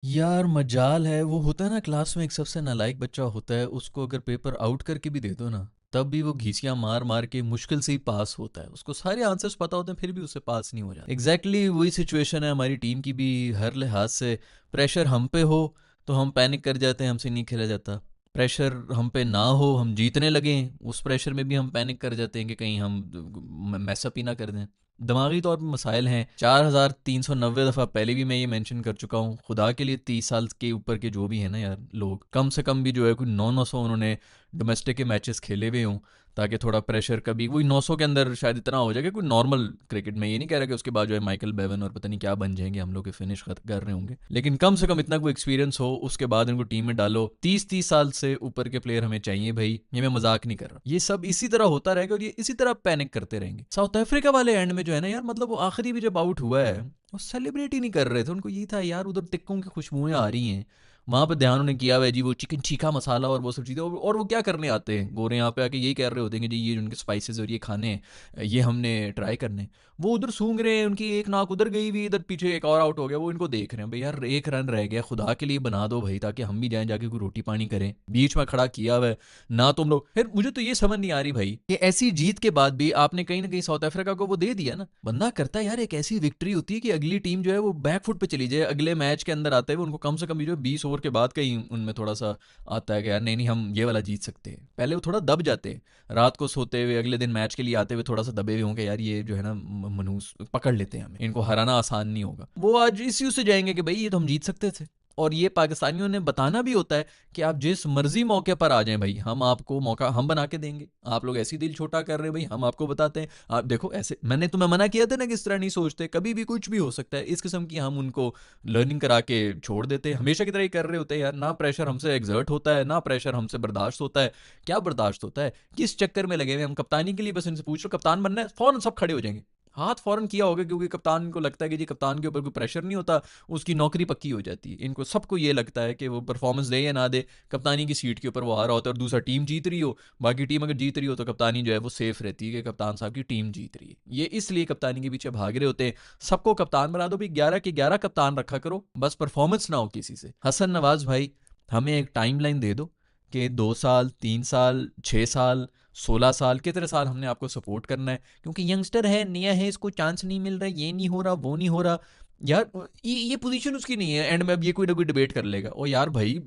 यार मजाल है, वो होता है ना क्लास में एक सबसे नालायक बच्चा होता है, उसको अगर पेपर आउट करके भी दे दो ना, तब भी वो घिसियां मार मार के मुश्किल से ही पास होता है। उसको सारे आंसर्स पता होते हैं फिर भी उससे पास नहीं हो जाता। एग्जैक्टली वही सिचुएशन है हमारी टीम की भी। हर लिहाज से प्रेशर हम पे हो तो हम पैनिक कर जाते हैं, हमसे नहीं खेला जाता। प्रेशर हम पे ना हो, हम जीतने लगें, उस प्रेशर में भी हम पैनिक कर जाते हैं कि कहीं हम मैसअप ही ना कर दें। दिमागी तौर पर मसाइल हैं। 4390 दफ़ा पहले भी मैं ये मेंशन कर चुका हूँ। खुदा के लिए 30 साल के ऊपर के जो भी हैं ना यार लोग, कम से कम भी जो है कोई 900 उन्होंने डोमेस्टिक के मैचेस खेले हुए हों, ताकि थोड़ा प्रेशर कभी कोई 900 के अंदर शायद इतना हो जाए कि कोई नॉर्मल क्रिकेट में, ये नहीं कह रहा कि उसके बाद जो है माइकल बेवन और पता नहीं क्या बन जाएंगे हम लोग के फिनिश कर रहे होंगे, लेकिन कम से कम इतना कोई एक्सपीरियंस हो, उसके बाद इनको टीम में डालो। 30 30 साल से ऊपर के प्लेयर हमें चाहिए भाई, ये मैं मजाक नहीं कर रहा। ये सब इसी तरह होता रहेगा और ये इसी तरह पैनिक करते रहेंगे। साउथ अफ्रीका वाले एंड में जो है ना यार, मतलब वो आखिरी भी जब आउट हुआ है, वो सेलिब्रेट ही नहीं कर रहे थे। उनको ये था यार उधर टिक्कों की खुशबुएं आ रही हैं, वहाँ पे ध्यान उन्हें किया हुआ है जी, वो चिकन चीका मसाला और वो सब चीज़ें। और वो क्या करने आते हैं गोरे यहाँ पे आके, यही कह रहे होते हैं कि जी ये उनके स्पाइसेस और ये खाने हैं, ये हमने ट्राई करने। वो उधर सूंघ रहे हैं, उनकी एक नाक उधर गई हुई, इधर पीछे एक और आउट हो गया, वो इनको देख रहे हैं भाई यार 1 रन रह गया, खुदा के लिए बना दो भाई ताकि हम भी जाएं जाके कोई रोटी पानी करें। बीच में खड़ा किया हुआ है ना तुम लोग। फिर मुझे तो ये समझ नहीं आ रही भाई कि ऐसी जीत के बाद भी आपने कहीं ना कहीं साउथ अफ्रीका को वो दे दिया ना। बंदा करता है यार एक ऐसी विक्ट्री होती है कि अगली टीम जो है वो बैकफुट पे चली जाए, अगले मैच के अंदर आते हुए उनको कम से कम जो है 20 ओवर के बाद कहीं उनमें थोड़ा सा आता है कि यार नहीं नहीं हम ये वाला जीत सकते हैं। पहले वो थोड़ा दब जाते हैं, रात को सोते हुए अगले दिन मैच के लिए आते हुए थोड़ा सा दबे हुए होंगे, यार ये जो है ना मनूस पकड़ लेते हैं, हमें इनको हराना आसान नहीं होगा। वो आज इसी से जाएंगे कि भाई ये तो हम जीत सकते थे। और ये पाकिस्तानियों ने बताना भी होता है कि आप जिस मर्जी मौके पर आ जाएं भाई, हम आपको मौका हम बना के देंगे। आप लोग ऐसी दिल छोटा कर रहे हैं भाई, हम आपको बताते हैं। आप देखो ऐसे, मैंने तुम्हें मना किया था ना कि इस तरह नहीं सोचते, कभी भी कुछ भी हो सकता है, इस किस्म की हम उनको लर्निंग करा के छोड़ देते हैं। हमेशा की तरह ही कर रहे होते हैं यार, ना प्रेशर हमसे एग्जर्ट होता है, ना प्रेशर हमसे बर्दाश्त होता है। क्या बर्दाश्त होता है, किस चक्कर में लगे हुए हम। कप्तानी के लिए बस इनसे पूछ लो कप्तान बनना है, फौरन सब खड़े हो जाएंगे। हाथ फौरन किया होगा, क्योंकि कप्तान को लगता है कि जी कप्तान के ऊपर कोई प्रेशर नहीं होता, उसकी नौकरी पक्की हो जाती है। इनको सबको ये लगता है कि वो परफॉर्मेंस दे या ना दे, कप्तानी की सीट के ऊपर वो आ रहा होता है, और दूसरा टीम जीत रही हो, बाकी टीम अगर जीत रही हो तो कप्तानी जो है वो सेफ रहती है कि कप्तान साहब की टीम जीत रही है। ये इसलिए कप्तानी के पीछे भाग रहे होते हैं। सबको कप्तान बना दो भाई, 11 के 11 कप्तान रखा करो, बस परफॉर्मेंस ना हो किसी से। हसन नवाज भाई, हमें एक टाइम लाइन दे दो कि 2 साल 3 साल 6 साल 16 साल कितने साल हमने आपको सपोर्ट करना है, क्योंकि यंगस्टर है, नया है, इसको चांस नहीं मिल रहा, ये नहीं हो रहा, वो नहीं हो रहा। यार ये पोजीशन उसकी नहीं है, एंड में अब ये कोई ना कोई डिबेट कर लेगा। और यार भाई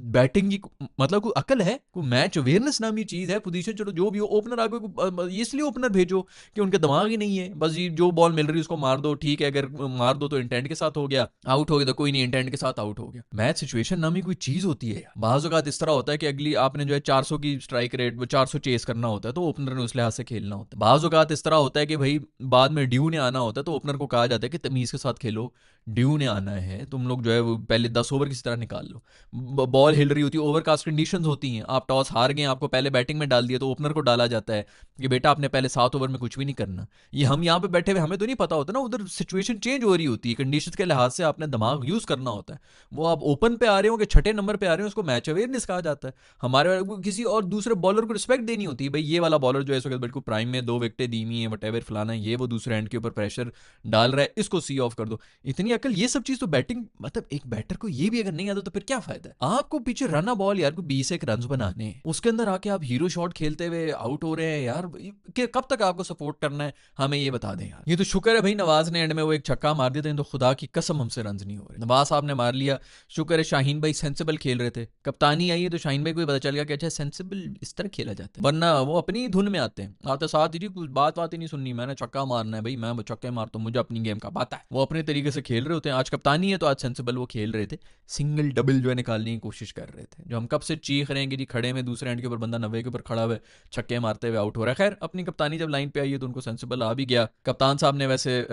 बैटिंग की मतलब कोई अकल है, कोई मैच अवेयरनेस नामी चीज़ है। पोजीशन चलो जो भी हो, ओपनर आगे इसलिए ओपनर भेजो कि उनके दिमाग ही नहीं है, बस ये जो बॉल मिल रही है उसको मार दो, ठीक है अगर मार दो तो इंटेंट के साथ हो गया, आउट हो गया तो कोई नहीं, इंटेंट के साथ आउट हो गया। मैच सिचुएशन नामी कोई चीज़ होती है। बाज़ औक़ात इस तरह होता है कि अगली आपने जो है 400 की स्ट्राइक रेट, वो 400 चेस करना होता है, तो ओपनर ने उस लिहाज से खेलना होता है। बाज़ औक़ात इस तरह होता है कि भाई बाद में ड्यू ने आना होता है, तो ओपनर को कहा जाता है कि तमीज़ के साथ खेलो, ड्यू ने आना है, तुम लोग जो है वो पहले 10 ओवर किसी तरह निकाल लो। बॉल हिल रही होती है, ओवरकास्ट कंडीशन होती हैं, आप टॉस हार गए, आपको पहले बैटिंग में डाल दिया, तो ओपनर को डाला जाता है कि बेटा आपने पहले 7 ओवर में कुछ भी नहीं करना। ये हम यहाँ पे बैठे हुए हमें तो नहीं पता होता ना, उधर सिचुएशन चेंज हो रही होती है, कंडीशन के लिहाज से आपने दिमाग यूज करना होता है। वो आप ओपन पे आ रहे हो कि छठे नंबर पे आ रहे हो, उसको मैच अवेयरनेस कहा जाता है। हमारे किसी और दूसरे बॉलर को रिस्पेक्ट देनी होती है, भाई ये वाला बॉलर जो है इस वक्त बिल्कुल प्राइम में 2 विकेटें दी हुई है, वट एवर फलाना है, ये वो दूसरे एंड के ऊपर प्रेशर डाल रहा है, इसको सी ऑफ कर दो। इतनी अकल, ये सब चीज तो बैटिंग, मतलब एक बैटर को ये भी अगर नहीं आता तो फिर क्या फायदा है। आपको पीछे रन बॉल यार को 20 1 रन बनाने हैं, उसके अंदर आके आप हीरो शॉट खेलते हुए आउट हो रहे हैं यार। कब तक आपको सपोर्ट करना है, हमें ये बता दें यार। ये तो शुक्र है भाई नवाज ने एंड में वो एक छक्का मार दिया था, तो खुदा की कसम हमसे रन नहीं हो रहे। नवाज साहब ने मार लिया, शुक्र है शाहीन भाई सेंसिबल खेल रहे थे, कप्तानी आई है तो शाहीन भाई को पता चल गया कि अच्छा सेंसिबल इस तरह खेला जाता है, वरना वो अपनी धुन में आते हैं, आते साथ ही कुछ बात ही नहीं सुननी, मैंने छक्का मारना है भाई, मैं छक्के मारता हूँ, मुझे अपनी गेम का पता है। वो अपने तरीके से खेल रहे होते हैं। आज कप्तानी है तो आज सेंसिबल वो खेल रहे थे, सिंगल डबल जो है निकालने की कोशिश कर रहे थे, जो हम कब से चीख रहे हैं कि जी खड़े में दूसरे एंड के ऊपर बंदा 90 के ऊपर खड़ा हुआ छक्के मारते हुए आउट हो रहा है। खैर अपनी कप्तानी जब लाइन पे आई है तो उनको सेंसिबल आ भी गया। कप्तान साहब ने वैसे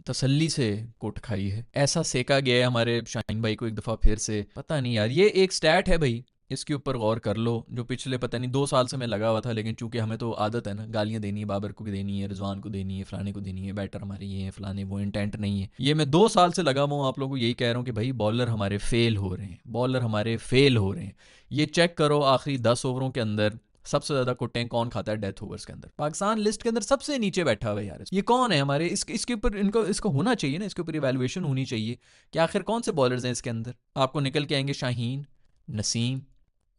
तसल्ली से कोट खाई है, ऐसा सेका गया है हमारे शाहीन भाई को एक दफ़ा फिर से। पता नहीं यार, ये एक स्टैट है भाई, इसके ऊपर गौर कर लो, जो पिछले पता नहीं 2 साल से मैं लगा हुआ था, लेकिन चूंकि हमें तो आदत है ना, गालियां देनी है, बाबर को देनी है, रिजवान को देनी है, फलाने को देनी है, बैटर हमारे ये हैं फलाने वो, इंटेंट नहीं है। ये मैं 2 साल से लगा हुआ हूँ, आप लोगों को यही कह रहा हूँ कि भाई बॉलर हमारे फेल हो रहे हैं, बॉलर हमारे फेल हो रहे हैं। ये चेक करो आखिरी 10 ओवरों के अंदर सबसे ज्यादा कुट्टे कौन खाता है डेथ ओवर्स के अंदर? पाकिस्तान लिस्ट के अंदर सबसे नीचे बैठा हुआ है यार। ये कौन है हमारे, इसके ऊपर इनको इसको होना चाहिए ना, इसके ऊपर इवैल्यूएशन होनी चाहिए कि आखिर कौन से बॉलर्स हैं इसके अंदर। आपको निकल के आएंगे शाहीन, नसीम,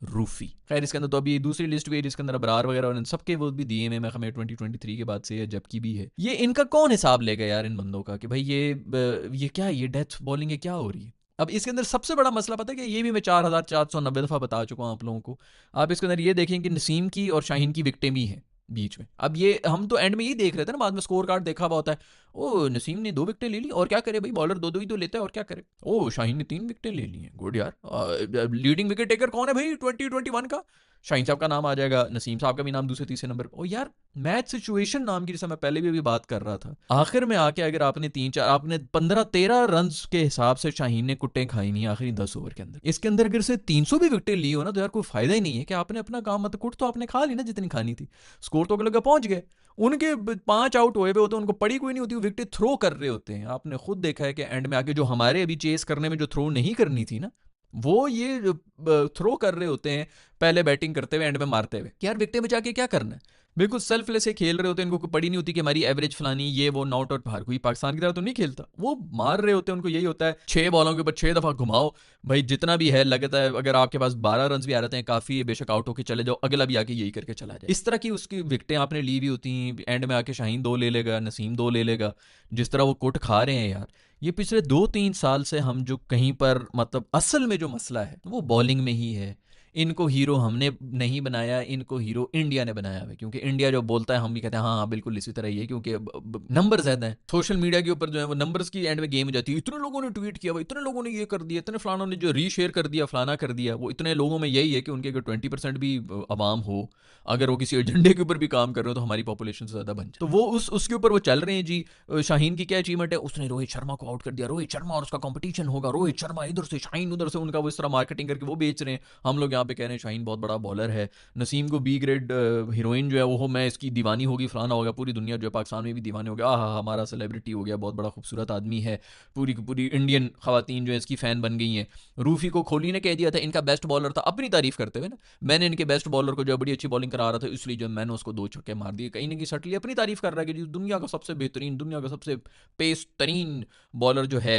रूफी। खैर इसके अंदर तो अभी दूसरी लिस्ट भी है जिसके अंदर अबरार वगैरह और इन सबके वो भी दिए में हमें 2023 के बाद से या जबकि भी है। ये इनका कौन हिसाब लेगा यार इन बंदों का कि भाई ये क्या, ये डेथ बॉलिंग है क्या हो रही है? अब इसके अंदर सबसे बड़ा मसला पता है कि ये भी मैं 4490 दफ़ा बता चुका हूँ आप लोगों को। आप इसके अंदर ये देखें कि नसीम की और शाहीन की विकटें भी हैं बीच में। अब ये हम तो एंड में यही देख रहे थे ना, बाद में स्कोर कार्ड देखा हुआ होता है, ओ नसीम ने 2 विकेटें ले ली और क्या करे भाई, बॉलर 2-2 ही तो लेता है और क्या करे। ओ शाहीन ने 3 विकेटें ले ली हैं, गुड यार। लीडिंग विकेट टेकर कौन है भाई 2021 का? शाहीन साहब का नाम आ जाएगा, नसीम साहब का भी नाम दूसरे तीसरे नंबर। ओ यार, मैच सिचुएशन नाम की, जैसे मैं पहले भी अभी बात कर रहा था, आखिर में आके अगर आपने 3-4 आपने 15-13 रन के हिसाब से शाहीन ने कुट्टे खाई नहीं आखिरी 10 ओवर के अंदर। इसके अंदर अगर से 300 भी विकेटें ली हो ना तो यार कोई फायदा ही नहीं है कि आपने अपना काम, मतलब कुट तो आपने खा ली ना जितनी खानी थी, स्कोर तो अगले पहुंच गए। उनके 5 आउट हुए हुए होते हैं, उनको पड़ी कोई नहीं होती, वो विकेट थ्रो कर रहे होते हैं। आपने खुद देखा है कि एंड में आके जो हमारे अभी चेस करने में जो थ्रो नहीं करनी थी ना, वो ये थ्रो कर रहे होते हैं पहले बैटिंग करते हुए एंड में मारते हुए। यार विकेटें बचा के क्या करना है? बिल्कुल सेल्फलेस से खेल रहे होते हैं, इनको कोई पड़ी नहीं होती कि हमारी एवरेज फलानी ये वो, नॉट आउट बाहर। कोई पाकिस्तान की तरह तो नहीं खेलता, वो मार रहे होते हैं, उनको यही होता है 6 बॉलों के ऊपर 6 दफा घुमाओ भाई, जितना भी है लगता है। अगर आपके पास 12 रन भी आ रहे हैं काफ़ी है, बेशक आउट होकर चले जाओ, अगला भी आके यही करके चला जाए। इस तरह की उसकी विकेटें आपने ली भी होती हैं, एंड में आके शाहीन 2 ले लेगा, नसीम 2 ले लेगा। जिस तरह वो कुट खा रहे हैं यार, ये पिछले 2-3 साल से हम जो कहीं पर, मतलब असल में जो मसला है वो बॉलिंग में ही है। इनको हीरो हमने नहीं बनाया, इनको हीरो इंडिया ने बनाया है। क्योंकि इंडिया जो बोलता है हम भी कहते हैं हाँ हाँ बिल्कुल इसी तरह ही है, क्योंकि नंबर ज्यादा है। सोशल मीडिया के ऊपर जो है वो नंबर्स की एंड में गेम हो जाती है। इतने लोगों ने ट्वीट किया, इतने लोगों ने ये कर दिया, इतने फलानों ने जो रीशेयर कर दिया, फलाना कर दिया। वो इतने लोगों में यही है कि उनके अगर 20% भी आवाम हो, अगर वो किसी एजेंडे के ऊपर भी काम कर रहे हो तो हमारी पॉपुलेशन से ज्यादा बन जाए। तो वो उसके ऊपर वो चल रहे हैं जी। शाहीन की क्या अचीवमेंट है, उसने रोहित शर्मा को आउट कर दिया, रोहित शर्मा और उसका कंपटीशन होगा, रोहित शर्मा इधर से शाहीन उधर से, उनका वो इस तरह मार्केटिंग करके वो बेच रहे हैं। हम लोग यहाँ पे कह रहे हैं शाहीन बहुत बड़ा बॉलर है, नसीम को बी ग्रेड हीरोइन जो है वो मैं इसकी दीवानी होगी, फलाना होगा, पूरी दुनिया जो है पाकिस्तान में भी दीवानी हो गया, आहा हमारा सेलिब्रिटी हो गया, बहुत बड़ा खूबसूरत आदमी है, पूरी की पूरी इंडियन खवातीन जो है इसकी फ़ैन बन गई हैं। रूफी को कोहली ने कह दिया था इनका बेस्ट बॉलर था, अपनी तारीफ करते हुए ना, मैंने इनके बेस्ट बॉलर को जो बड़ी अच्छी बॉलिंग करा रहा था इसलिए जो मैंने उसको 2 छक्के मार दिए। कहीं ना कहीं सटली अपनी तारीफ कर रहा है कि दुनिया का सबसे बेहतरीन, दुनिया का सबसे पेस तरीन बॉलर जो है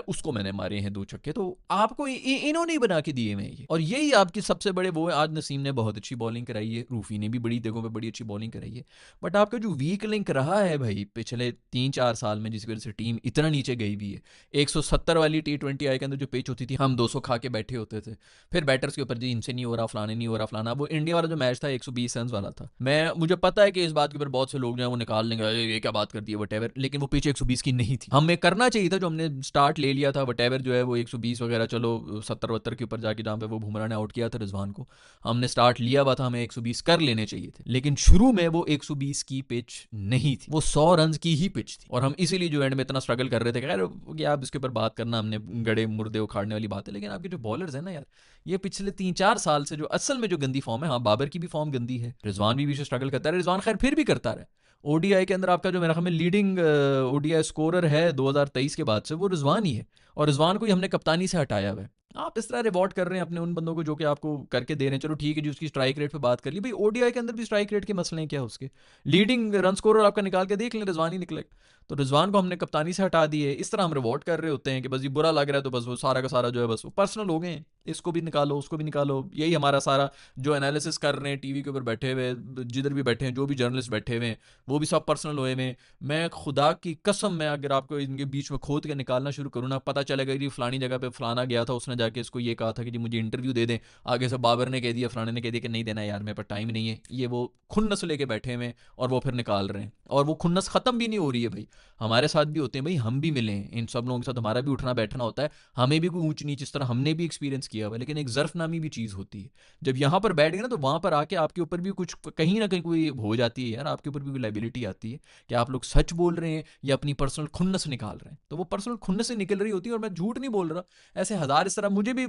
उसको मैंने मारे हैं 2 छक्के। तो आपको इन्होंने ही बना के दिए हैं ये, और यही आपकी सबसे बड़े वो है। आज नसीम ने बहुत अच्छी बॉलिंग कराई है, रूफी ने भी बड़ी जगहों पे बड़ी अच्छी बॉलिंग कराई है, बट आपका जो वीक लिंक रहा है भाई पिछले 3-4 साल में, जिसकी वजह से टीम इतना नीचे गई भी है। 170 वाली T20 आई के अंदर जो पिच होती थी, हम 200 खा के बैठे होते थे, फिर बैटर्स के ऊपर जी इनसे नहीं हो रहा, फलाने नहीं हो रहा, फलाना। वो इंडिया वाला जो मैच था 120 रन वाला था। मुझे पता है कि इस बात के ऊपर बहुत से लोग जो है वो निकाल लेंगे, ये क्या बात कर दी है वटेवर, लेकिन वो पिच 120 की नहीं थी। हमें करना चाहिए था जो हमने स्टार्ट ले लिया था, वटेवर जो है वो 120 वगैरह, चलो 70-72 के ऊपर जाके, जहाँ पे वो बुमराह ने आउट किया था रिजवान को, हमने स्टार्ट लिया हुआ था, हमें 120 कर लेने चाहिए थे। लेकिन शुरू में वो 120 की पिच नहीं थी, वो 100 रन की ही पिच थी, और हम इसीलिए जो एंड में इतना स्ट्रगल कर रहे थे। खैर क्या आप इसके ऊपर बात करना, हमने गड़े मुर्दे उखाड़ने वाली बात है, लेकिन आपके जो बॉलर्स हैं ना यार, ये पिछले 3-4 साल से जो असल में जो गंदी फॉर्म है, हाँ बाबर की भी फॉर्म गंदी है, रिजवान भी बीच स्ट्रगल करता है, रिजवान खैर फिर भी करता रहा। ओडीआई के अंदर आपका जो मेरा ख्याल में लीडिंग ओडीआई स्कोरर है 2023 के बाद से, वो रिजवान ही है, और रिजवान को ही हमने कप्तानी से हटाया हुआ है। आप इस तरह रिवॉर्ड कर रहे हैं अपने उन बंदों को जो कि आपको करके दे रहे हैं। चलो ठीक है जी, उसकी स्ट्राइक रेट पे बात कर ली भाई, ओडीआई के अंदर भी स्ट्राइक रेट के मसले हैं क्या उसके? लीडिंग रन स्कोरर आपका निकाल के देख लें, रिजवान ही निकले। तो रिजवान को हमने कप्तानी से हटा दिए। इस तरह हम रिवॉर्ड कर रहे होते हैं कि बस ये बुरा लग रहा है तो बस वो सारा का सारा जो है बस वो पर्सनल हो गए हैं, इसको भी निकालो उसको भी निकालो। यही हमारा सारा जो एनालिसिस कर रहे हैं टीवी के ऊपर बैठे हुए, जिधर भी बैठे हैं, जो भी जर्नलिस्ट बैठे हुए हैं, वो भी सब पर्सनल हुए हैं। मैं खुदा की कसम, मैं अगर आपको इनके बीच में खोद के निकालना शुरू करूँ ना, पता चलेगा कि फलानी जगह पे फलाना गया था, उसने जाके इसको ये कहा था कि जी मुझे इंटरव्यू दे दें, आगे से बाबर ने कह दिया, फलाने ने कह दिया कि नहीं देना यार, मेरे पास टाइम नहीं है। ये वो खुन्नस लेके बैठे हुए और वो फिर निकाल रहे हैं, और वो खुन्नस ख़त्म भी नहीं हो रही है भाई। हमारे साथ भी होते हैं भाई, हम भी मिले हैं इन सब लोगों के साथ, हमारा भी उठना बैठना होता है, हमें भी कोई ऊंच नीच इस तरह हमने भी एक्सपीरियंस किया हुआ है। लेकिन एक ज़र्फ नामी भी चीज़ होती है, जब यहाँ पर बैठ गए ना तो वहाँ पर आके आपके ऊपर भी कुछ कहीं ना कहीं कोई हो जाती है यार, आपके ऊपर भी कोई लाइबिलिटी आती है कि आप लोग सच बोल रहे हैं या अपनी पर्सनल खुन्नस निकाल रहे हैं। तो वो पर्सनल खुन्नस से निकल रही होती है, और मैं झूठ नहीं बोल रहा। ऐसे हज़ार इस तरह मुझे भी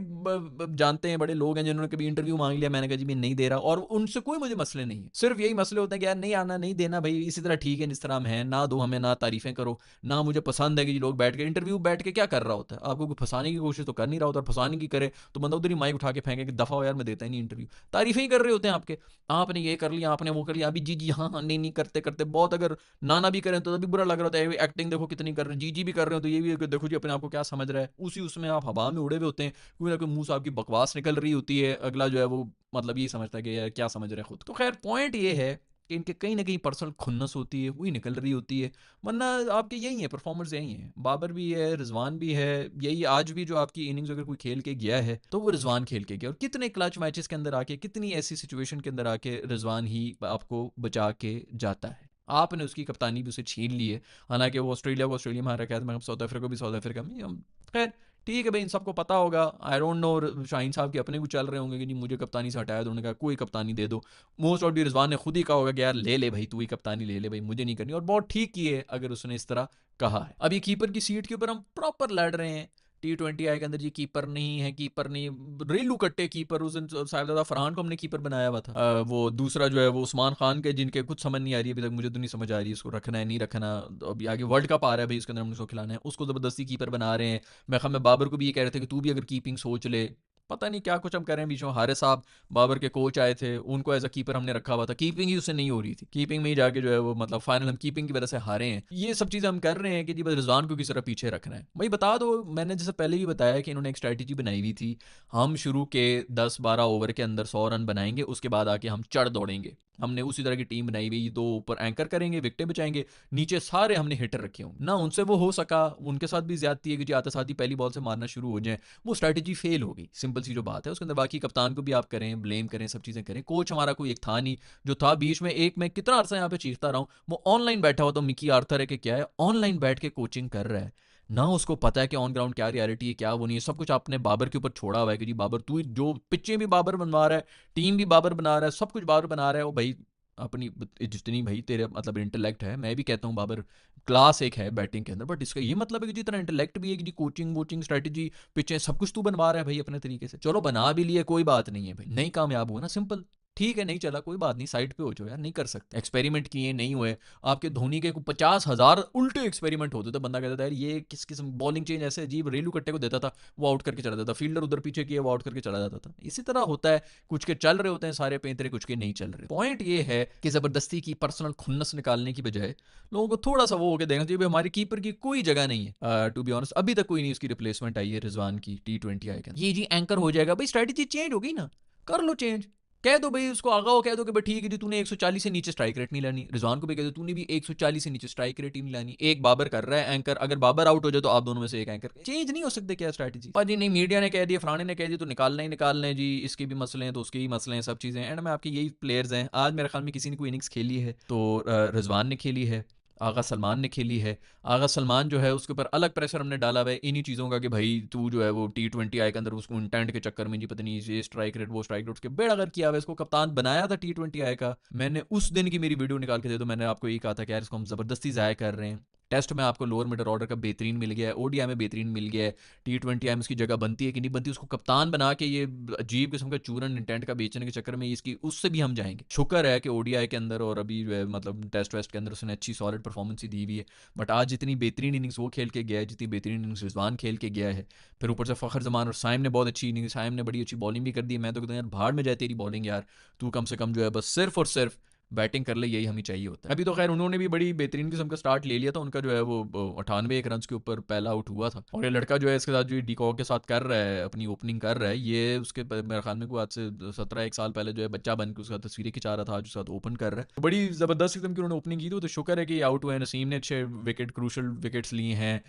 जानते हैं बड़े लोग हैं जिन्होंने कभी इंटरव्यू मांग लिया, मैंने कहा जी मैं नहीं दे रहा, और उनसे कोई मुझे मसले नहीं है, सिर्फ यही मसले होते हैं कि यार नहीं आना, नहीं देना भाई, इसी तरह ठीक है जिस तरह हम हैं, ना दो हमें, ना तारीफ़ें करो, ना मुझे पसंद है कि लोग बैठ के इंटरव्यू बैठ के क्या कर रहा होता है, आपको कोई फंसाने की कोशिश तो कर नहीं रहा होता, और फंसाने की करे तो बंदा उधर ही माइक उठा के फेंके कि दफ़ा हो यार, मैं देता ही नहीं इंटरव्यू। तारीफ़ें ही कर रहे होते हैं आपके, आपने ये कर लिया, आपने वो कर लिया, अभी जी जी हाँ हाँ नहीं नहीं करते करते बहुत, अगर नाना भी करें तो तभी बुरा लग रहा होता है, एक्टिंग देखो कितनी कर रहे हैं, जी जी भी कर रहे हो तो ये भी देखो जी अपने आप को क्या समझ रहा है, उसी उसमें आप हवा में उड़े हुए होते हैं, कोई ना कोई मुंह से आपकी बकवास निकल रही होती है, अगला जो है वो मतलब ये समझता है कि यार क्या समझ रहे हैं खुद। तो खैर पॉइंट ये है कि इनके कहीं ना कहीं पर्सनल खुन्नस होती है, वही निकल रही होती है, वरना आपके यही है परफॉर्मर्स, यही है, बाबर भी है, रिजवान भी है, यही आज भी जो आपकी इनिंग्स अगर कोई खेल के गया है तो वो रिजवान खेल के गया, और कितने क्लच मैचेस के अंदर आके, कितनी ऐसी सिचुएशन के अंदर आके रिजवान ही आपको बचा के जाता है। आपने उसकी कप्तानी भी उसे छीन ली है, हालांकि वो ऑस्ट्रेलिया को ऑस्ट्रेलिया में हारा, कहते मैं साउथ अफ्रीका को भी साउथ अफ्रीका में, खैर ठीक है भाई, इन सबको पता होगा, आई डोंट नो, शाहीन साहब के अपने को चल रहे होंगे कि नहीं मुझे कप्तानी से हटाया, तो उन्होंने कहा कोई कप्तानी दे दो, मोस्ट ऑफ रिजवान ने खुद ही कहा होगा कि यार ले ले भाई, तू ही कप्तानी ले ले भाई, मुझे नहीं करनी, और बहुत ठीक की है अगर उसने इस तरह कहा है। अब ये कीपर की सीट के ऊपर हम प्रॉपर लड़ रहे हैं, T20 के अंदर ये कीपर नहीं है, कीपर नहीं, रेलू कट्टे कीपर, उस दिन साहिबजादा फरहान को हमने कीपर बनाया हुआ था, वो दूसरा जो है वो उस्मान खान के, जिनके कुछ समझ नहीं आ रही है अभी तक, मुझे तो नहीं समझ आ रही है इसको रखना है नहीं रखना, तो अभी आगे वर्ल्ड कप आ रहा है भाई, उसके अंदर हमने उसको खिलाना है, उसको ज़बरदस्ती कीपर बना रहे हैं। मैं ख्याल में बाबर को भी ये कह रहे थे कि तू भी अगर कीपिंग सोच ले, पता नहीं क्या कुछ हम कर रहे हैं। बीच में हारिस साहब बाबर के कोच आए थे, उनको एज अ कीपर हमने रखा हुआ था, कीपिंग ही उससे नहीं हो रही थी, कीपिंग में ही जाके जो है वो मतलब फाइनल हम कीपिंग की वजह से हारे हैं। ये सब चीज़ें हम कर रहे हैं कि जी बस रिजवान को किस तरह पीछे रखना है भाई, बता दो। मैंने जैसे पहले भी बताया कि इन्होंने एक स्ट्रैटेजी बनाई हुई थी, हम शुरू के 10-12 ओवर के अंदर 100 रन बनाएंगे, उसके बाद आके हम चढ़ दौड़ेंगे, हमने उसी तरह की टीम बनाई हुई, दो ऊपर एंकर करेंगे, विकेटें बचाएंगे, नीचे सारे हमने हिटर रखे हों ना, उनसे वो हो सका, उनके साथ भी ज्यादती है कि जी आते साथ ही पहली बॉल से मारना शुरू हो जाए, वो स्ट्रैटेजी फेल हो गई, सिंपल सी जो बात है। उसके अंदर बाकी कप्तान को भी आप करें, ब्लेम करें, सब चीज़ें करें, कोच हमारा कोई एक था नहीं, जो था बीच में एक, मैं कितना अर्सा यहाँ पे चीखता रहा हूँ, वो ऑनलाइन बैठा हुआ, तो मिकी आर्थर है कि क्या है, ऑनलाइन बैठ के कोचिंग कर रहा है, ना उसको पता है कि ऑन ग्राउंड क्या रियलिटी है क्या वो नहीं है, सब कुछ आपने बाबर के ऊपर छोड़ा हुआ है कि जी बाबर तू जो पिच्चें भी बाबर बनवा रहा है, टीम भी बाबर बना रहा है, सब कुछ बाबर बना रहा है, वो भाई अपनी जितनी भाई तेरे मतलब इंटेलेक्ट है, मैं भी कहता हूँ बाबर क्लास एक है बैटिंग के अंदर, बट इसका ये मतलब है कि जितना इंटेलेक्ट भी है कि कोचिंग वोचिंग स्ट्रेटजी पिचें सब कुछ तू बनवा रहा है भाई अपने तरीके से, चलो बना भी लिए कोई बात नहीं है भाई, नहीं कामयाब हुआ ना, सिंपल, ठीक है नहीं चला कोई बात नहीं, साइड पे हो जाओ यार, नहीं कर सकते, एक्सपेरिमेंट किए नहीं हुए, आपके धोनी के 50,000 उल्टे एक्सपेरिमेंट होते थे, बंदा कहता था यार ये किस किस्म बॉलिंग चेंज ऐसे अजीब, रेलू कट्टे को देता था वो आउट करके चला जाता, फील्डर उधर पीछे किया वो आउट करके चला जाता था, इसी तरह होता है, कुछ के चल रहे होते हैं सारे पेंतरे, कुछ के नहीं चल रहे। पॉइंट ये है कि जबरदस्ती की पर्सनल खुन्नस निकालने की बजाय लोगों को थोड़ा सा वो होकर देखना चाहिए हमारी कीपर की कोई जगह नहीं है, टू बी ऑनेस्ट अभी तक कोई नहीं उसकी रिप्लेसमेंट आई है रिजवान की T20 के, ये जी एंकर हो जाएगा भाई, स्ट्रेटेजी चेंज हो गई ना, कर लो चेंज, कह दो भाई उसको आगा हो, कह दो कि भाई ठीक है जी तूने 140 से नीचे स्ट्राइक रेट नहीं लानी, रिजवान को भी कह दो तूने भी 140 से नीचे स्ट्राइक रेट ही नहीं लानी, एक बाबर कर रहा है एंकर, अगर बाबर आउट हो जाए तो आप दोनों में से एक एंकर, चेंज नहीं हो सकते क्या स्ट्रैटेजी, जी नहीं मीडिया ने कह दिया, फलाने ने कह दिया, तो निकालना ही निकालना है जी, इसके भी मसले हैं तो उसके भी मसले हैं, सब चीज़ें एंड में आपके यही प्लेयर्स हैं। आज मेरे ख्याल में किसी ने कोई इनिंग्स खेली है तो रिजवान ने खेली है, आगा सलमान ने खेली है, आगा सलमान जो है उसके ऊपर अलग प्रेशर हमने डाला हुआ है इन्हीं चीज़ों का कि भाई तू जो है वो T20 के अंदर उसको इंटेंट के चक्कर में जी पता नहीं ये स्ट्राइक रेट वो स्ट्राइक रेट उसके बेड़गर किया हुआ है, इसको कप्तान बनाया था T20 का, मैंने उस दिन की मेरी वीडियो निकाल के दे दो, मैंने आपको यही कहा था कि यार इसको हम ज़बरदस्ती ज़ाया कर रहे हैं, टेस्ट में आपको लोअर मिडल ऑर्डर का बेहतरीन मिल गया है, ODI में बेहतरीन मिल गया है, T20 में इसकी जगह बनती है कि नहीं बनती, उसको कप्तान बना के ये अजीब किस्म का चूरन इंटेंट का बेचने के चक्कर में इसकी उससे भी हम जाएंगे। शुक्र है कि ODI के अंदर और अभी मतलब टेस्ट वेस्ट के अंदर उसने अच्छी सॉलिड परफॉर्मेंस ही दी हुई है, बट आज जितनी बेहतरीन इनिंग्स वो खेल के गया है, जितनी बेहतरीन इनिंग्स रिजवान खेल के गया है, फिर ऊपर से फ़खर जमान और साइम ने बहुत अच्छी इनिंग्स, साइम ने बड़ी अच्छी बॉलिंग भी कर दी है, मैं तो कहता हूँ यार भाड़ में जाए तेरी बॉलिंग यार, तू कम से कम जो है बस सिर्फ और सिर्फ बैटिंग कर ले, यही हमें चाहिए होता है। अभी तो खैर उन्होंने भी बड़ी बेहतरीन किस्म का स्टार्ट ले लिया था, उनका जो है वो 98 रन के ऊपर पहला आउट हुआ था, और ये लड़का जो है इसके साथ जो डीकॉक के साथ कर रहा है, अपनी ओपनिंग कर रहा है, ये उसके मेरे ख्याल में कोई आज से 17 साल पहले जो है बच्चा बन के उसका तस्वीरें खिंचा रहा था, आज उसके साथ ओपन कर रहा है, बड़ी ज़बरदस्त किस्म की उन्होंने ओपनिंग की थी, तो शुक्र है कि आउट हुए, नसीम ने अच्छे विकेट क्रूशल विकेट्स लिए हैं,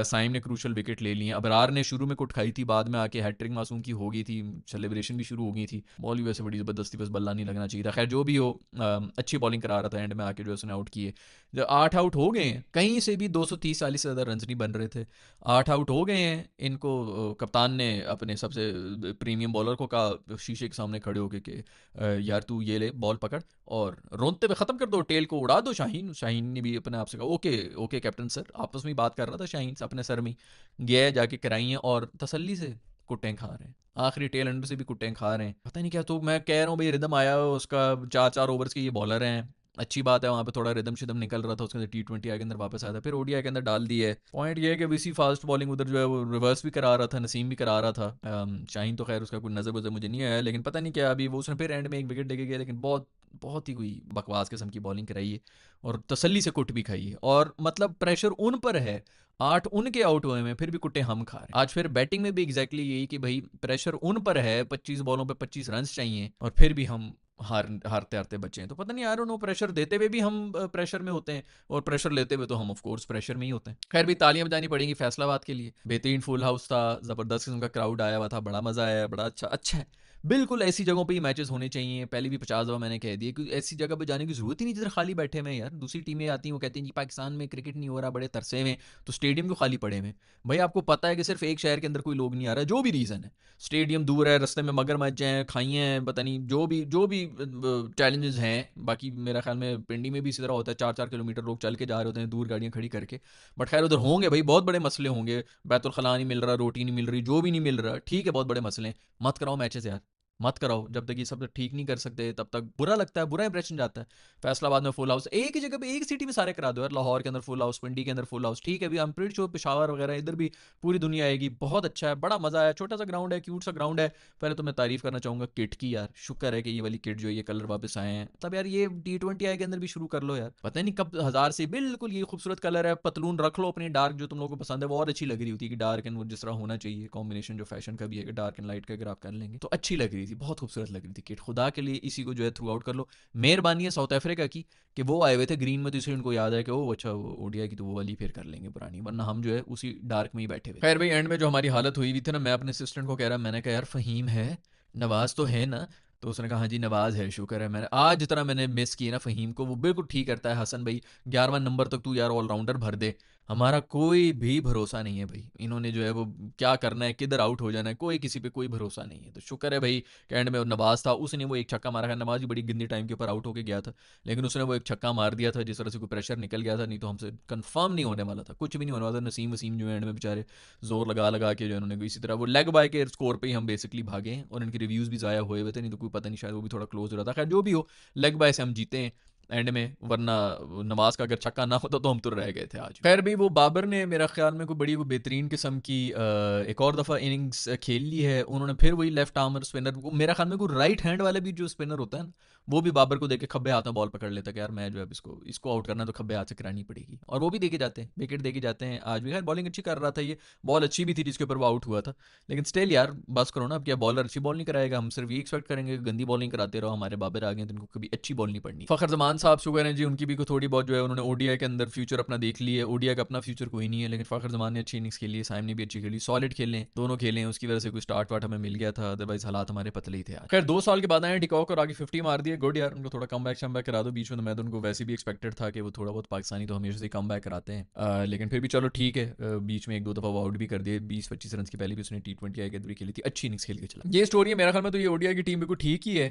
साइम ने क्रूशल विकेट ले लिए, अबरार ने शुरू में कुट खाई थी, बाद में आके हैट्रिक मासूम की हो गई थी, सेलिब्रेशन भी शुरू हो गई थी, बॉल भी वैसे बड़ी ज़बरदस्ती, बस बल्ला नहीं लगना चाहिए था, खैर जो भी हो अच्छी बॉलिंग करा रहा था, एंड में आके जो उसने आउट किए, जब 8 आउट हो गए हैं, कहीं से भी 230-40 से ज़्यादा रन नहीं बन रहे थे, 8 आउट हो गए हैं, इनको कप्तान ने अपने सबसे प्रीमियम बॉलर को कहा शीशे के सामने खड़े होके कि यार तू ये ले बॉल पकड़ और रोनते हुए ख़त्म कर दो, टेल को उड़ा दो, शाहीन शाहीन ने भी अपने आप से कहा ओके ओके कैप्टन सर, आपस में बात कर रहा था शाहीन अपने सर में, गया जाके कराई हैं और तसल्ली से कुट्टें खा रहे हैं, आखिरी टेल एंड से भी कुट्टें खा रहे हैं, पता नहीं क्या, तो मैं कह रहा हूँ भाई रिदम आया उसका, 4-4 ओवर्स के ये बॉलर हैं, अच्छी बात है, वहाँ पे थोड़ा रिदम शिदम निकल रहा था, उसके अंदर T20 के अंदर वापस आया था, फिर ओडीआई के अंदर डाल दिया है। पॉइंट ये है कि बीसी फास्ट बॉलिंग उधर जो है वो रिवर्स भी करा रहा था, नसीम भी करा रहा था। शाहीन तो खैर उसका कोई नज़र वज़र मुझे नहीं आया, लेकिन पता नहीं क्या अभी वो उसने फिर एंड में एक विकेट लेके गया, लेकिन बहुत बहुत ही कोई बकवास किस्म की बॉलिंग कराई है और तसल्ली से कुट भी खाई है। और मतलब प्रेशर उन पर है, 8 उनके आउट हुए हैं, फिर भी कुट्टे हम खा रहे हैं। आज फिर बैटिंग में भी एग्जैक्टली यही कि भाई प्रेशर उन पर है, 25 बॉलों पे 25 रन चाहिए और फिर भी हम हारते हारते बचे हैं। तो पता नहीं यार, उन्होंने प्रेशर देते हुए भी हम प्रेशर में होते हैं और प्रेशर लेते हुए तो हम ऑफ कोर्स प्रेशर में ही होते हैं। खैर भी तालियां बजानी पड़ेंगी फैसलाबाद के लिए, बेहतरीन फुल हाउस था, जबरदस्त किस्म का क्राउड आया हुआ था, बड़ा मजा आया, बड़ा अच्छा अच्छा है। बिल्कुल ऐसी जगहों पे ही मैचेस होने चाहिए। पहले भी 50 दफ़ा मैंने कह दिया कि ऐसी जगह पे जाने की जरूरत ही नहीं जिधर खाली बैठे हुए हैं यार। दूसरी टीमें आती हैं, वो कहती हैं कि पाकिस्तान में क्रिकेट नहीं हो रहा, बड़े तरसे में, तो स्टेडियम क्यों खाली पड़े हुए? भाई आपको पता है कि सिर्फ एक शहर के अंदर कोई लोग नहीं आ रहा, जो भी रीज़न है, स्टेडियम दूर है, रास्ते में मगरमच्छ हैं, खाइयाँ हैं, पता नहीं जो भी चैलेंजेस हैं। बाकी मेरा ख्याल में पिंडी में भी इसी तरह होता है, 4-4 किलोमीटर लोग चल के जा रहे होते हैं दूर गाड़ियाँ खड़ी करके। बट खैर उधर होंगे भाई, बहुत बड़े मसले होंगे, बैतुल खला नहीं मिल रहा, रोटी नहीं मिल रही, जो भी नहीं मिल रहा, ठीक है बहुत बड़े मसले हैं। मत कराओ मैचेस यार, मत कराओ। जब तक ये सब ठीक नहीं कर सकते तब तक बुरा लगता है, बुरा इंप्रेशन जाता है। फैसलाबाद में फुल हाउस, एक ही जगह पे एक सिटी में सारे करा दो यार। लाहौर के अंदर फुल हाउस, पिंडी के अंदर फुल हाउस, ठीक है अभी I am pretty sure Peshawar वगैरह इधर भी पूरी दुनिया आएगी। बहुत अच्छा है, बड़ा मजा आया, छोटा सा ग्राउंड है, क्यूट सा ग्राउंड है। पहले तो मैं तारीफ करना चाहूंगा किट की यार, शुक्र है कि ये वाली किट जो है ये कलर वापस आए हैं। तब यार ये T20 के अंदर भी शुरू कर लो यार, पता नहीं कब 1000 से बिल्कुल ये खूबसूरत कलर है। पतलून रख लो अपनी डार्क, जो तुम लोगों को पसंद है, वो और अच्छी लग रही होती है कि डार्क एंड वो जिस तरह होना चाहिए, कॉम्बिनेशन जो फैशन का भी है कि डार्क एंड लाइट का अगर आप कर लेंगे तो अच्छी लग रही थी, बहुत खूबसूरत लग रही थी किट। खुदा के लिए इसी को जो है थ्रू आउट कर लो। मेहरबानी है साउथ अफ्रीका की कि वो आए हुए थे ग्रीन में, तो इसलिए उनको याद है कि वो अच्छा वो ओडीआई की तो वो वाली फिर कर लेंगे पुरानी, वरना हम जो है उसी डार्क में ही बैठे हुए। खैर भाई एंड में जो हमारी हालत हुई हुई थी ना, मैं अपने असिस्टेंट को कह रहा, मैंने कहा यार फ़हीम है, नवाज तो है ना? तो उसने कहा हाँ जी नवाज है, शुक्र है। मैंने आज जितना मैंने मिस किया ना फ़हीम को, वो बिल्कुल ठीक करता है। हसन भाई 11वां नंबर तक तू यार ऑलराउंडर भर दे, हमारा कोई भी भरोसा नहीं है भाई। इन्होंने जो है वो क्या करना है, किधर आउट हो जाना है, कोई किसी पे कोई भरोसा नहीं है। तो शुक्र है भाई कि एंड में नवाज था, उसने वो एक छक्का मारा है। नवाज भी बड़ी गंदी टाइम के ऊपर आउट होकर गया था, लेकिन उसने वो एक छक्का मार दिया था, जिस तरह से कोई प्रेशर निकल गया था, नहीं तो हमसे कंफर्म नहीं होने वाला था, कुछ भी नहीं होने वाला था। नसीम वसीम जो एंड में बेचारे जोर लगा लगा के जो उन्होंने इसी तरह वो लेग बाय के स्कोर पे ही हम बेसिकली भागे हैं, और इनके रिव्यूज़ भी ज़ाया हुए हुए थे, नहीं तो कोई पता नहीं शायद वो भी थोड़ा क्लोज हो रहा था। खैर जो भी हो, लेग बाय से हम जीते हैं एंड में, वरना नमाज का अगर छक्का ना होता तो हम तो रह गए थे आज। खैर भाई वो बाबर ने मेरा ख्याल में कोई बड़ी वो बेहतरीन किस्म की एक और दफ़ा इनिंग्स खेल ली है उन्होंने। फिर वही लेफ्ट आर्मर स्पिनर, मेरा ख्याल में कोई राइट हैंड वाला भी जो स्पिनर होता है ना, वो भी बाबर को देके खब्बे हाथ में बॉल पकड़ लेता है कि यार मैं जो है इसको इसको आउट करना तो खब्बे हाथ से करानी पड़ेगी, और वो भी देके जाते हैं, विकेट देके जाते हैं। आज भी खैर बॉलिंग अच्छी कर रहा था, ये बॉल अच्छी भी थी जिसके ऊपर वो आउट हुआ था, लेकिन स्टिल यार बस करो ना। अब क्या बॉलर अच्छी बॉल नहीं कराएगा, हम सिर्फ ये एक्सपेक्ट करेंगे कि गंदी बॉलिंग कराते रहो, हमारे बाबर आ गए तो इनको कभी अच्छी बॉल नहीं पड़नी। फखर जमान साहब शुगर हैं जी, उनकी भी थोड़ी बहुत जो है उन्होंने ओडीआई के अंदर फ्यूचर अपना देख लिया है। ओडीआई का अपना फ्यूचर कोई नहीं है, लेकिन फखर जमान ने अच्छी इनिंग्स खेली है, साइम ने भी अच्छी खेली, सॉलिड खेले दोनों खेले हैं, उसकी वजह से कोई स्टार्ट वार्ट हमें मिल गया था, अदरवाइज हालात हमारे पतले ही थे यार। खैर 2 साल के बाद आए टिकॉक और आगे 50 मार दिए, गुड यार, उनको थोड़ा कम बैक करा दो बीच में। तो मैं तो उनको वैसे भी एक्सपेक्टेड था कि वो थोड़ा बहुत पाकिस्तानी तो हमेशा से कम बैक कराते हैं, लेकिन फिर भी चलो ठीक है। बीच में 1-2 दफ़ा वो आउट भी कर दिए, 20-25 रन की पहले भी उसने T20 के अंदर खेली थी, अच्छी इनिंग्स खेल के चला। ये स्टोरी है मेरा ख्याल में, तो ये ओडीआई की टीम बिल्कुल ठीक ही है।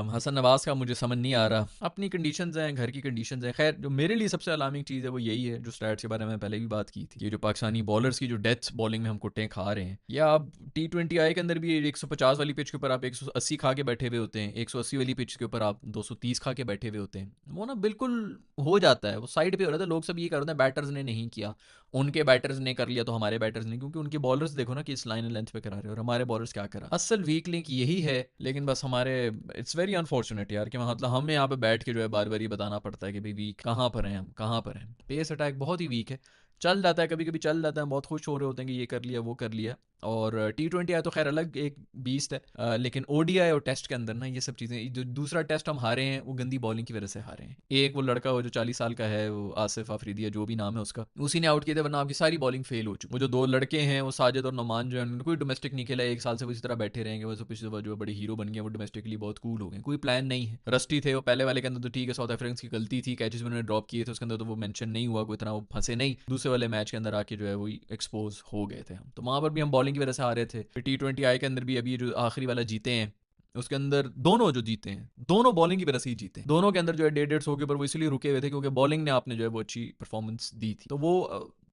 हसन नवाज का मुझे समझ नहीं आ रहा, अपनी कंडीशंस हैं, घर की कंडीशंस हैं। खैर जो मेरे लिए सबसे अलार्मिंग चीज़ है वो यही है, जो स्टैट्स के बारे में पहले भी बात की थी, ये जो पाकिस्तानी बॉलर्स की जो डेथ बॉलिंग में हम कुट्टे खा रहे हैं, या आप T20 के अंदर भी 150 वाली पिच के ऊपर आप 180 खा के बैठे हुए होते हैं, 180 वाली पिच के ऊपर आप 230 खा के बैठे हुए होते हैं, वो ना बिल्कुल हो जाता है, वो साइड पे हो रहा था। लोग सब ये कर रहे हैं बैटर्स ने नहीं किया, उनके बैटर्स ने कर लिया तो हमारे बैटर्स ने, क्योंकि उनके बॉलर्स देखो ना कि इस लाइन लेंथ पे करा रहे हैं, और हमारे बॉलर्स क्या करा। असल वीक लिंक यही है, लेकिन बस हमारे इट्स वेरी अनफॉर्चुनेट यार कि मतलब हमें यहाँ पे बैठ के जो है बार बार ये बताना पड़ता है कि भाई वीक कहाँ पर हैं, हम कहाँ पर हैं। पेस अटैक बहुत ही वीक है, चल जाता है कभी कभी चल जाता है, बहुत खुश हो रहे होते हैं कि ये कर लिया वो कर लिया। और T20 आया तो खैर अलग एक बीस्ट है, लेकिन ओडीआई और टेस्ट के अंदर ना ये सब चीज़ें, जो दूसरा टेस्ट हम हारे हैं वो गंदी बॉलिंग की वजह से हारे हैं। एक वो लड़का वो जो 40 साल का है, वो आसिफ आफरीदी जो भी नाम है उसका, उसी ने आउट किया था, वरना आपकी सारी बॉलिंग फेल हो चुकी। वो जो 2 लड़के हैं वो साजिद और नोमान जो है, उन्होंने कोई डोमेस्टिक नहीं खेला, 1 साल से वो इसी तरह बैठे रहेंगे, वैसे पिछले बार जो बड़े हीरो बन गए, वो डोमेस्टिकली बहुत कूल हो गए, कोई प्लान नहीं है। रस्टी थे वो पहले वाले के अंदर तो ठीक है, साउथ अफ्रीकन की गलती थी, कैचेस उन्होंने ड्रॉप किए थे उसके अंदर तो वो मेंशन नहीं हुआ, कोई इतना वो फंसे नहीं। दूसरे वाले मैच के अंदर आके जो है वो एक्सपोज हो गए थे हम, तो वहाँ पर भी हम बॉलिंग की वजह से आ रहे थे। T20 के अंदर भी अभी जो आखिरी वाला जीते हैं उसके अंदर दोनों जो जीते हैं, दोनों बॉलिंग की वजह से ही जीते हैं। दोनों के अंदर जो है 150 के ऊपर वो इसलिए रुके हुए थे क्योंकि बॉलिंग ने आपने जो है वो अच्छी परफॉर्मेंस दी थी। तो वो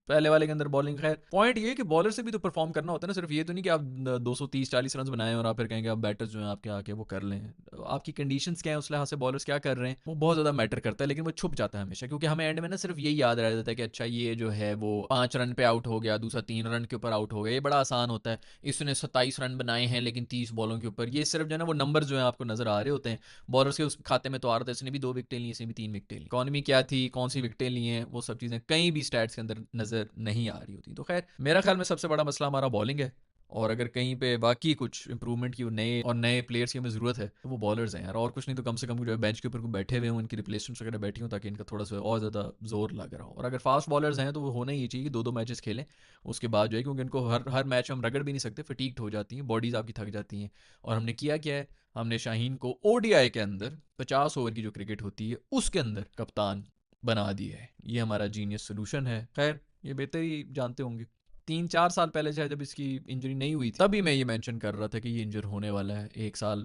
पहले वाले के अंदर बॉलिंग। खैर पॉइंट ये है कि बॉलर से भी तो परफॉर्म करना होता है ना, सिर्फ ये तो नहीं कि आप 230-40 रन बनाएं और आप फिर कहेंगे आप बैटर्स जो हैं आपके आके वो कर लें। आपकी कंडीशंस क्या है, उस लिहाज से बॉलर्स क्या कर रहे हैं, वो बहुत ज़्यादा मैटर करता है, लेकिन वो छुप जाता है हमेशा, क्योंकि हमें एंड में ना सिर्फ यही याद रह जाता है कि अच्छा ये जो है वो 5 रन पे आउट हो गया, दूसरा 3 रन के ऊपर आउट हो गया, ये बड़ा आसान होता है, इसने 27 रन बनाए हैं लेकिन 30 बॉलों के ऊपर। ये सिर्फ जो है ना वो नंबर जो है आपको नजर आ रहे होते हैं, बॉलर्स के उस खाते में तो आ रहा था इसने भी 2 विकेटें ली, इसने भी 3 विकेटें ली, इकॉनमी क्या थी, कौन सी विकेटें ली हैं, वो सब चीज़ें कहीं भी स्टैट्स के अंदर नजर नहीं आ रही होती। तो खैर मेरा ख्याल में सबसे बड़ा मसला हमारा बॉलिंग है, और अगर कहीं पे वाकई कुछ इंप्रूवमेंट की नए प्लेयर्स की हमें ज़रूरत है तो वो बॉलर्स हैं यार, और कुछ नहीं तो कम से कम जो है बेंच के ऊपर बैठे हुए हों, उनकी रिप्लेसमेंट्स वगैरह बैठी हों, ताकि इनका थोड़ा सा और ज़्यादा जोर लग रहा हो। और अगर फास्ट बॉलर्स हैं तो वो होना ही चाहिए कि 2-2 मैचेस खेलें उसके बाद जो है, क्योंकि उनको हर हर मैच में हम रगड़ भी नहीं सकते, फटीक्ड हो जाती हैं, बॉडीज़ आपकी थक जाती हैं। और हमने किया क्या है, हमने शाहीन को ओडीआई के अंदर 50 ओवर की जो क्रिकेट होती है उसके अंदर कप्तान बना दिया है। ये हमारा जीनियस सोल्यूशन है। खैर ये बेहतर ही जानते होंगे, 3-4 साल पहले शायद जब इसकी इंजरी नहीं हुई थी तभी मैं ये मेंशन कर रहा था कि ये इंजर होने वाला है। 1 साल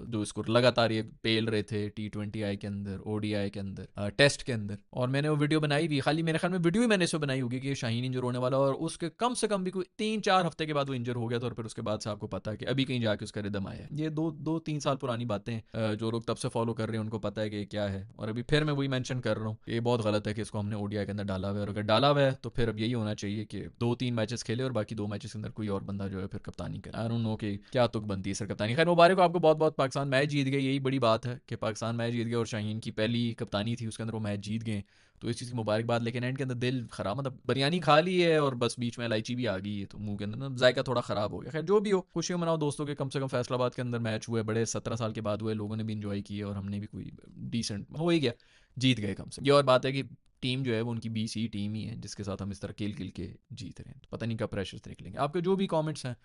जो इसको लगातार ये पेल रहे थे T20 के अंदर, ओडीआई के अंदर, टेस्ट के अंदर, और मैंने वो वीडियो बनाई भी, खाली मेरे ख्याल में वीडियो ही मैंने इसमें बनाई होगी कि ये शाहीन इंजर होने वाला, और उसके कम से कम भी कोई 3-4 हफ्ते के बाद वो इंजर हो गया था, और फिर उसके बाद से आपको पता है कि अभी कहीं जाके उसका रिदम आया है। ये 2-3 साल पुरानी बातें हैं, जो लोग तब से फॉलो कर रहे हैं उनको पता है कि क्या है, और अभी फिर मैं वही मेंशन कर रहा हूँ, ये बहुत गलत है कि इसको हमने ओडीआई के अंदर डाला हुआ है, और अगर डाला हुआ है तो फिर अब यही होना चाहिए कि 2-3 मैचेस खेले और बाकी 2 मैचेस के अंदर कोई और बंदा जो है फिर कप्तानी करे। आई डोंट नो कि क्या तुक बनती है सर कप्तानी। खैर मुबारक हो आपको बहुत बहुत, पाकिस्तान मैच जीत गए, यही बड़ी बात है कि पाकिस्तान मैच जीत गया, और शाहीन की पहली कप्तानी थी उसके अंदर वो मैच जीत गए, तो इस चीज़ की मुबारकबाद। लेकिन एंड के अंदर दिल खराब, मतलब बिरयानी खा ली है और बस बीच में इलायची भी आ गई है, तो मुंह के अंदर ना जायका थोड़ा ख़राब हो गया। खैर जो भी हो, खुशियाँ मनाओ दोस्तों के, कम से कम फैसलाबाद के अंदर मैच हुए, बड़े 17 साल के बाद हुए, लोगों ने भी इंजॉय किए और हमने भी कोई डिसेंट हो ही गया, जीत गए कम से। ये और बात है कि टीम जो है वो उनकी BC टीम ही है जिसके साथ हम इस तरह खेल खेल के जीत रहे हैं, तो पता नहीं कब प्रेशर से निकलेंगे। आपके जो भी कमेंट्स हैं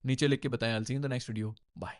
नीचे लिख के बताएं। I will see you in the next video, bye.